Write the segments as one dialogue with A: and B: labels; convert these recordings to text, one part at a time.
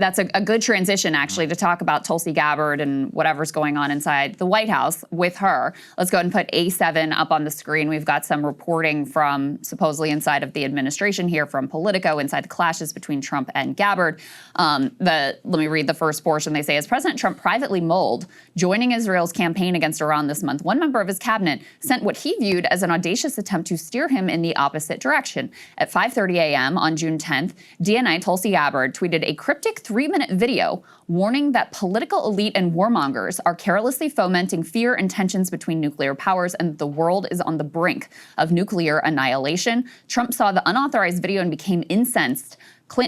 A: that's a good transition, actually, to talk about Tulsi Gabbard and whatever's going on inside the White House with her. Let's go ahead and put A7 up on the screen. We've got some reporting from supposedly inside of the administration here from Politico, inside the clashes between Trump and Gabbard. Let me read the first portion. They say, as President Trump privately mulled joining Israel's campaign against Iran this month, one member of his cabinet sent what he viewed as an audacious attempt to steer him in the opposite direction. At 5:30 a.m. on June 10th, DNI Tulsi Gabbard tweeted a cryptic 3-minute video warning that political elite and warmongers are carelessly fomenting fear and tensions between nuclear powers and the world is on the brink of nuclear annihilation. Trump saw the unauthorized video and became incensed,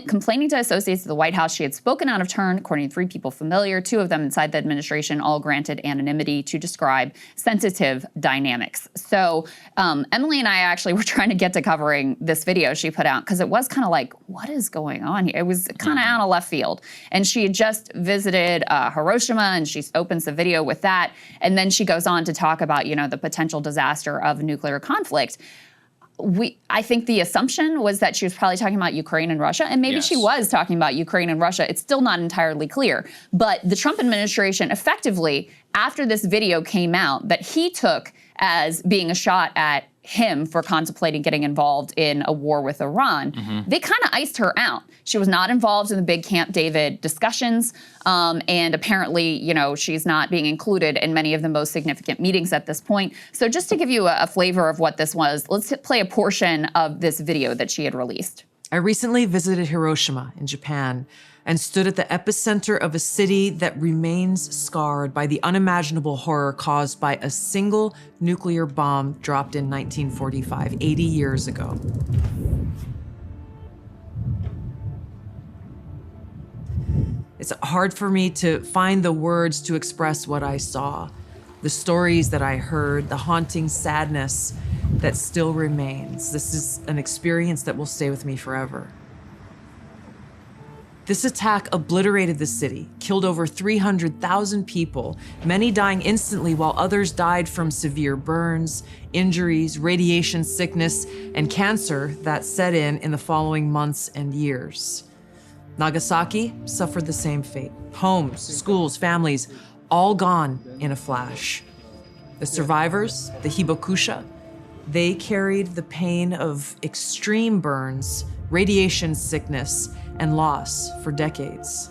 A: complaining to associates of the White House she had spoken out of turn, according to 3 people familiar, 2 of them inside the administration, all granted anonymity to describe sensitive dynamics. So Emily and I actually were trying to get to covering this video she put out because it was kind of like, what is going on here? It was kind of out of left field. And she had just visited Hiroshima, and she opens the video with that. And then she goes on to talk about, you know, the potential disaster of nuclear conflict. I think the assumption was that she was probably talking about Ukraine and Russia, and maybe she was talking about Ukraine and Russia. It's still not entirely clear. But the Trump administration effectively, after this video came out that he took as being a shot at him for contemplating getting involved in a war with Iran, they kind of iced her out. She was not involved in the big Camp David discussions, and apparently, you know, she's not being included in many of the most significant meetings at this point. So just to give you a flavor of what this was, let's play a portion of this video that she had released.
B: I recently visited Hiroshima in Japan and stood at the epicenter of a city that remains scarred by the unimaginable horror caused by a single nuclear bomb dropped in 1945, 80 years ago. It's hard for me to find the words to express what I saw, the stories that I heard, the haunting sadness that still remains. This is an experience that will stay with me forever. This attack obliterated the city, killed over 300,000 people, many dying instantly while others died from severe burns, injuries, radiation sickness, and cancer that set in the following months and years. Nagasaki suffered the same fate. Homes, schools, families, all gone in a flash. The survivors, the hibakusha, they carried the pain of extreme burns, radiation sickness, and loss for decades.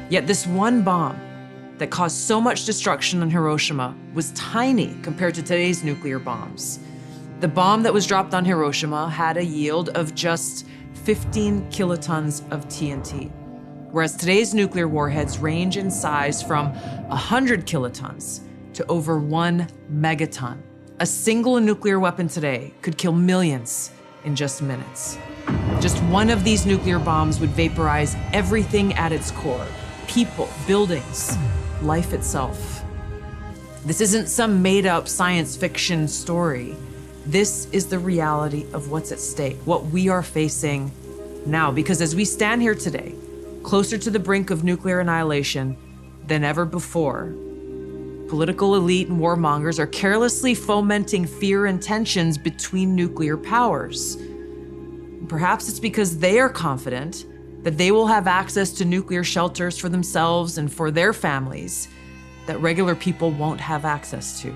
B: Yet this one bomb that caused so much destruction in Hiroshima was tiny compared to today's nuclear bombs. The bomb that was dropped on Hiroshima had a yield of just 15 kilotons of TNT, whereas today's nuclear warheads range in size from 100 kilotons to over 1 megaton. A single nuclear weapon today could kill millions in just minutes. Just one of these nuclear bombs would vaporize everything at its core: people, buildings, life itself. This isn't some made-up science fiction story. This is the reality of what's at stake, what we are facing now. Because as we stand here today, closer to the brink of nuclear annihilation than ever before, political elite and warmongers are carelessly fomenting fear and tensions between nuclear powers. Perhaps it's because they are confident that they will have access to nuclear shelters for themselves and for their families that regular people won't have access to.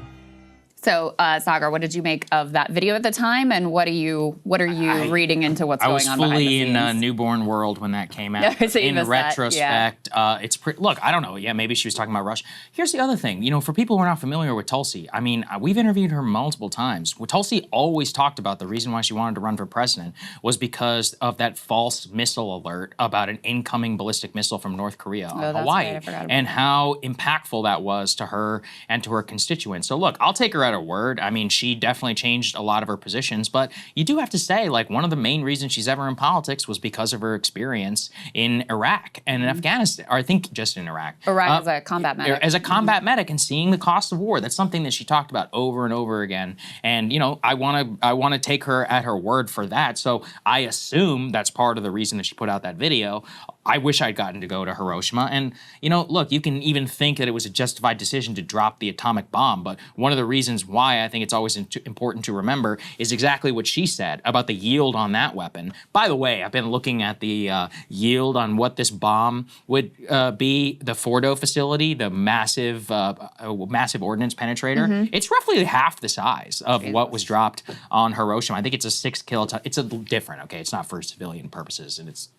A: So, Saagar, what did you make of that video at the time, and what are you reading into what's going on behind the scenes?
C: I was fully in a newborn world when that came out.
A: So
C: in retrospect, it's pretty. Look, I don't know. Yeah, maybe she was talking about Russia. Here's the other thing. You know, for people who are not familiar with Tulsi, I mean, we've interviewed her multiple times. Well, Tulsi always talked about the reason why she wanted to run for president was because of that false missile alert about an incoming ballistic missile from North Korea on Hawaii,
A: right, I forgot about
C: and
A: that.
C: how impactful that was to her and to her constituents. So, look, I'll take her at her word. I mean, she definitely changed a lot of her positions, but you do have to say, like, one of the main reasons she's ever in politics was because of her experience in Iraq and in Afghanistan, or I think just in Iraq.
A: Iraq as a combat medic.
C: As a combat medic, and seeing the cost of war. That's something that she talked about over and over again. And, you know, I want to take her at her word for that. So I assume that's part of the reason that she put out that video. I wish I'd gotten to go to Hiroshima. And, you know, look, you can even think that it was a justified decision to drop the atomic bomb. But one of the reasons why I think it's always important to remember is exactly what she said about the yield on that weapon. By the way, I've been looking at the yield on what this bomb would be, the Fordo facility, the massive ordnance penetrator. It's roughly half the size of what was dropped on Hiroshima. I think it's a 6 kiloton. It's a different, okay, it's not for civilian purposes, and it's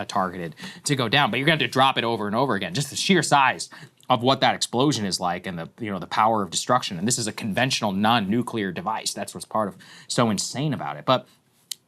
C: targeted to go down, but you're going to have to drop it over and over again. Just the sheer size of what that explosion is like, and the power of destruction. And this is a conventional non-nuclear device. That's what's part of so insane about it. But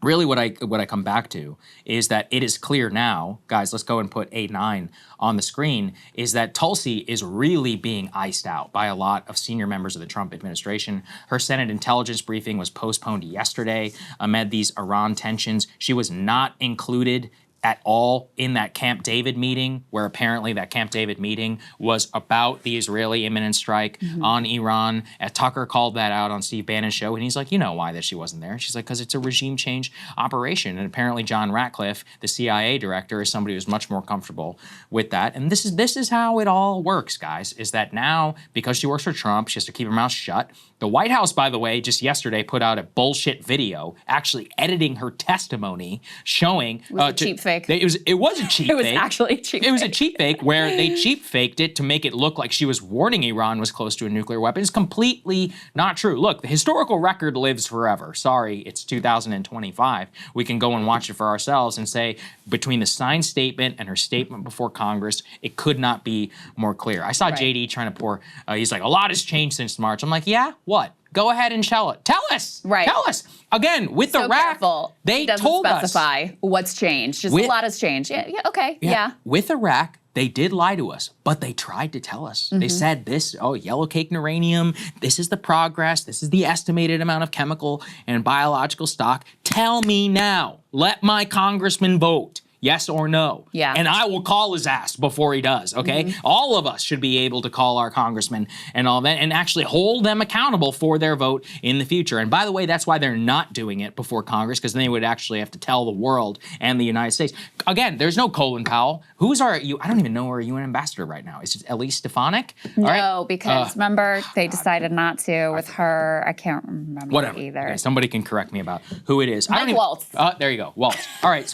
C: really what I come back to is that it is clear now, guys, let's go and put A9 on the screen, is that Tulsi is really being iced out by a lot of senior members of the Trump administration. Her Senate intelligence briefing was postponed yesterday amid these Iran tensions. She was not included at all in that Camp David meeting, where apparently that Camp David meeting was about the Israeli imminent strike on Iran. Tucker called that out on Steve Bannon's show, and he's like, you know why that she wasn't there? She's like, because it's a regime change operation. And apparently John Ratcliffe, the CIA director, is somebody who's much more comfortable with that. And this is how it all works, guys, is that now, because she works for Trump, she has to keep her mouth shut. The White House, by the way, just yesterday put out a bullshit video actually editing her testimony, showing
A: it was a cheap fake.
C: It was a cheap fake.
A: It was actually a cheap fake.
C: It was a cheap fake where they cheap faked it to make it look like she was warning Iran was close to a nuclear weapon. It's completely not true. Look, the historical record lives forever. Sorry, it's 2025. We can go and watch it for ourselves and say, between the signed statement and her statement before Congress, it could not be more clear. I saw JD trying to pour, he's like, a lot has changed since March. I'm like, yeah, what? Go ahead and tell it. Tell us.
A: Right.
C: Tell us. Again, with
A: so
C: Iraq,
A: careful.
C: they
A: doesn't
C: told us.
A: specify what's changed. Just a lot has changed. Yeah, okay, yeah.
C: With Iraq, they did lie to us, but they tried to tell us. They said this, yellow cake and uranium, this is the progress, this is the estimated amount of chemical and biological stock. Tell me now. Let my congressman vote. Yes or no.
A: Yeah.
C: And I will call his ass before he does, okay? All of us should be able to call our congressmen and all that and actually hold them accountable for their vote in the future. And by the way, that's why they're not doing it before Congress, because then they would actually have to tell the world and the United States. Again, there's no Colin Powell. Who's our, I don't even know our UN ambassador right now. Is it Elise Stefanik?
A: No, because remember, they decided not to with her. I can't remember either.
C: Okay, somebody can correct me about who it is.
A: Mike Waltz.
C: There you go, Waltz. All right,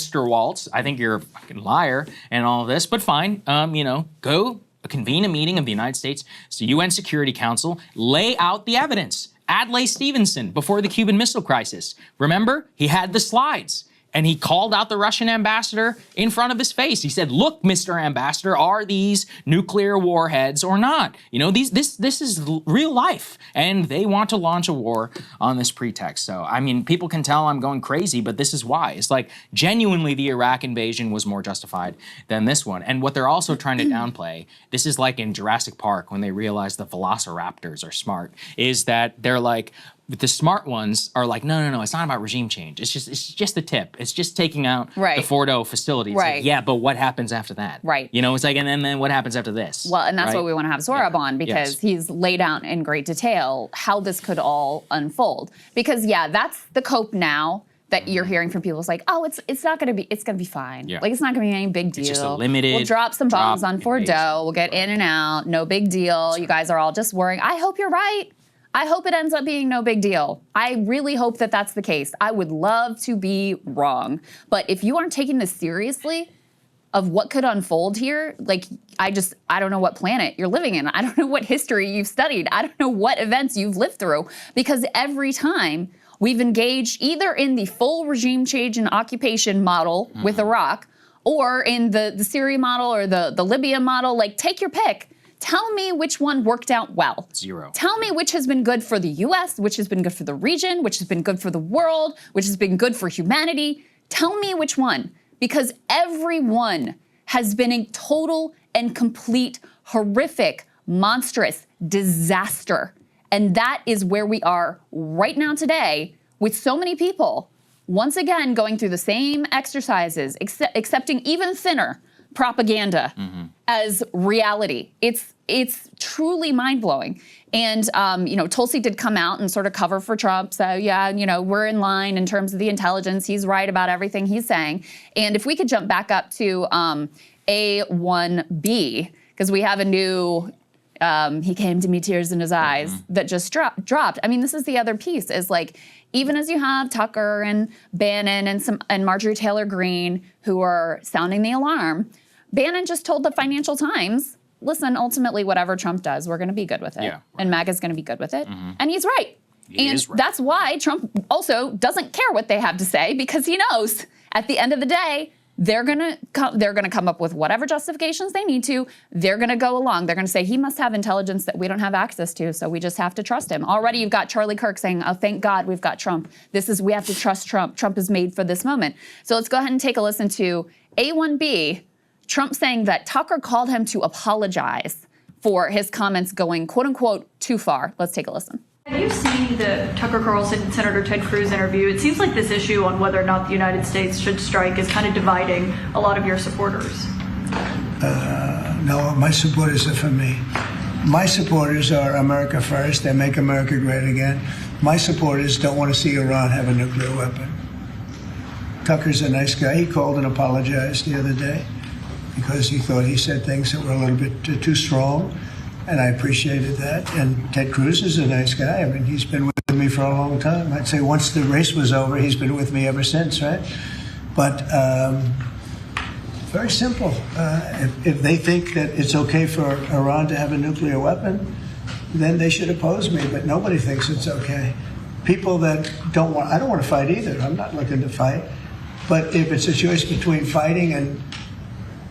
C: Mr. Waltz, I think you're a fucking liar and all of this, but fine. Go convene a meeting of the United States UN Security Council, lay out the evidence. Adlai Stevenson before the Cuban Missile Crisis. Remember, he had the slides. And he called out the Russian ambassador in front of his face. He said, look, Mr. Ambassador, are these nuclear warheads or not? You know, this is real life. And they want to launch a war on this pretext. So, I mean, people can tell I'm going crazy, but this is why. It's like, genuinely, the Iraq invasion was more justified than this one. And what they're also trying to downplay, this is like in Jurassic Park when they realize the velociraptors are smart, is that they're like, the smart ones are like, no, it's not about regime change. It's just the tip. It's just taking out the Fordo facility. It's like, yeah, but what happens after that?
A: Right.
C: You know, it's like, and then what happens after this?
A: Well, and that's what we want to have Zorab on, because he's laid out in great detail how this could all unfold. Because that's the cope now that you're hearing from people. It's like, oh, it's not going to be, it's going to be fine. Yeah. Like, it's not going to be any big deal.
C: It's just a limited
A: We'll drop some bombs on Fordo. We'll get in and out. No big deal. You guys are all just worrying. I hope you're right. I hope it ends up being no big deal. I really hope that that's the case. I would love to be wrong. But if you aren't taking this seriously, of what could unfold here, like, I don't know what planet you're living in. I don't know what history you've studied. I don't know what events you've lived through. Because every time we've engaged either in the full regime change and occupation model with Iraq, or in the Syria model or the Libya model, like, take your pick. Tell me which one worked out well.
C: Zero.
A: Tell me which has been good for the US, which has been good for the region, which has been good for the world, which has been good for humanity. Tell me which one, because every one has been a total and complete, horrific, monstrous disaster. And that is where we are right now today, with so many people, once again, going through the same exercises, accepting even thinner propaganda as reality. It's truly mind-blowing. And, Tulsi did come out and sort of cover for Trump. So, yeah, we're in line in terms of the intelligence. He's right about everything he's saying. And if we could jump back up to A1B, because we have a new, he came to me, tears in his eyes, that just dropped. I mean, this is the other piece, is like, even as you have Tucker and Bannon and Marjorie Taylor Greene who are sounding the alarm, Bannon just told the Financial Times, listen, ultimately, whatever Trump does, we're going to be good with it. Yeah, right. And MAGA's going to be good with it. And he's right. He is right. That's why Trump also doesn't care what they have to say, because he knows at the end of the day, they're going to come up with whatever justifications they need to. They're going to go along. They're going to say, he must have intelligence that we don't have access to, so we just have to trust him. Already you've got Charlie Kirk saying, oh, thank God we've got Trump. We have to trust Trump. Trump is made for this moment. So let's go ahead and take a listen to A1B, Trump saying that Tucker called him to apologize for his comments going, quote unquote, too far. Let's take a listen.
D: Have you seen the Tucker Carlson and Senator Ted Cruz interview? It seems like this issue on whether or not the United States should strike is kind of dividing a lot of your supporters.
E: No, my supporters are for me. My supporters are America first. They make America great again. My supporters don't want to see Iran have a nuclear weapon. Tucker's a nice guy. He called and apologized the other day because he thought he said things that were a little bit too strong. And I appreciated that. And Ted Cruz is a nice guy. I mean, he's been with me for a long time. I'd say once the race was over, he's been with me ever since, right? But very simple. If they think that it's okay for Iran to have a nuclear weapon, then they should oppose me. But nobody thinks it's okay. People that don't want, I don't want to fight either. I'm not looking to fight. But if it's a choice between fighting and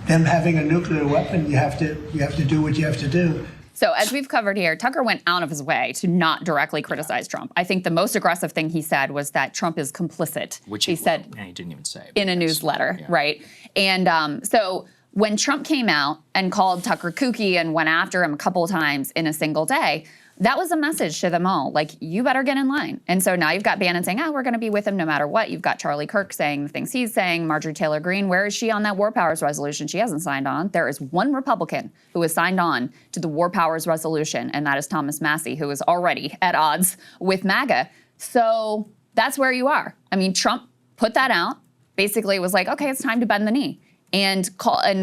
E: them having a nuclear weapon, you have to do what you have to do.
A: So as we've covered here, Tucker went out of his way to not directly criticize Trump. I think the most aggressive thing he said was that Trump is complicit,
C: which
A: he said,
C: and he didn't even say
A: in a newsletter, right? And so when Trump came out and called Tucker kooky and went after him a couple of times in a single day, that was a message to them all, like, you better get in line. And so now you've got Bannon saying, we're going to be with him no matter what. You've got Charlie Kirk saying the things he's saying. Marjorie Taylor Greene, where is she on that War Powers resolution? She hasn't signed on. There is one Republican who has signed on to the War Powers resolution, and that is Thomas Massie, who is already at odds with MAGA. So that's where you are. I mean, Trump put that out. Basically, it was like, okay, it's time to bend the knee. And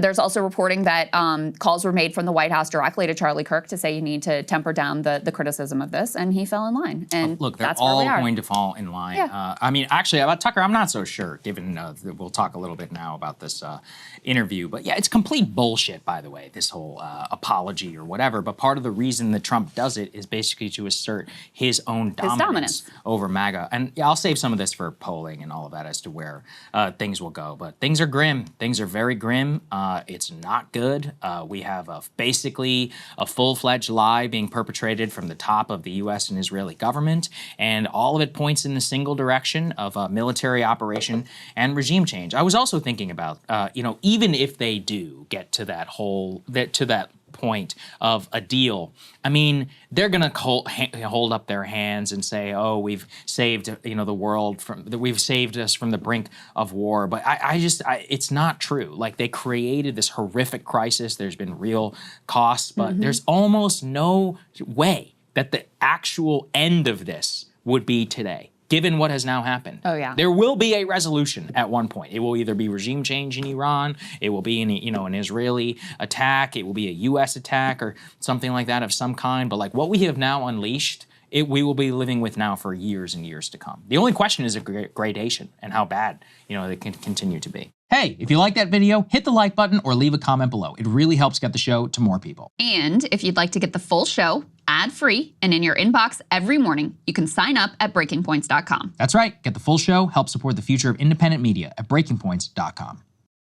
A: there's also reporting that calls were made from the White House directly to Charlie Kirk to say you need to temper down the criticism of this, and he fell in line. And
C: look, they're
A: that's
C: all
A: where we are.
C: going to fall in line.
A: Yeah.
C: I mean, actually, about Tucker, I'm not so sure, given we'll talk a little bit now about this interview. But yeah, it's complete bullshit, by the way, this whole apology or whatever. But part of the reason that Trump does it is basically to assert his own dominance over MAGA. And yeah, I'll save some of this for polling and all of that as to where things will go. But things are grim. Things are very grim. It's not good. We have basically a full-fledged lie being perpetrated from the top of the U.S. and Israeli government, and all of it points in a single direction of military operation and regime change. I was also thinking about, even if they do get to that point of a deal, I mean, they're going to hold up their hands and say, "Oh, we've saved the world we've saved us from the brink of war." But it's not true. Like, they created this horrific crisis. There's been real costs, but there's almost no way that the actual end of this would be today, given what has now happened.
A: Oh, yeah.
C: There will be a resolution at one point. It will either be regime change in Iran, it will be an Israeli attack, it will be a U.S. attack or something like that of some kind. But like what we have now unleashed, we will be living with now for years and years to come. The only question is a gradation and how bad they can continue to be. Hey, if you like that video, hit the like button or leave a comment below. It really helps get the show to more people.
A: And if you'd like to get the full show ad-free and in your inbox every morning, you can sign up at breakingpoints.com.
C: That's right. Get the full show, help support the future of independent media at breakingpoints.com.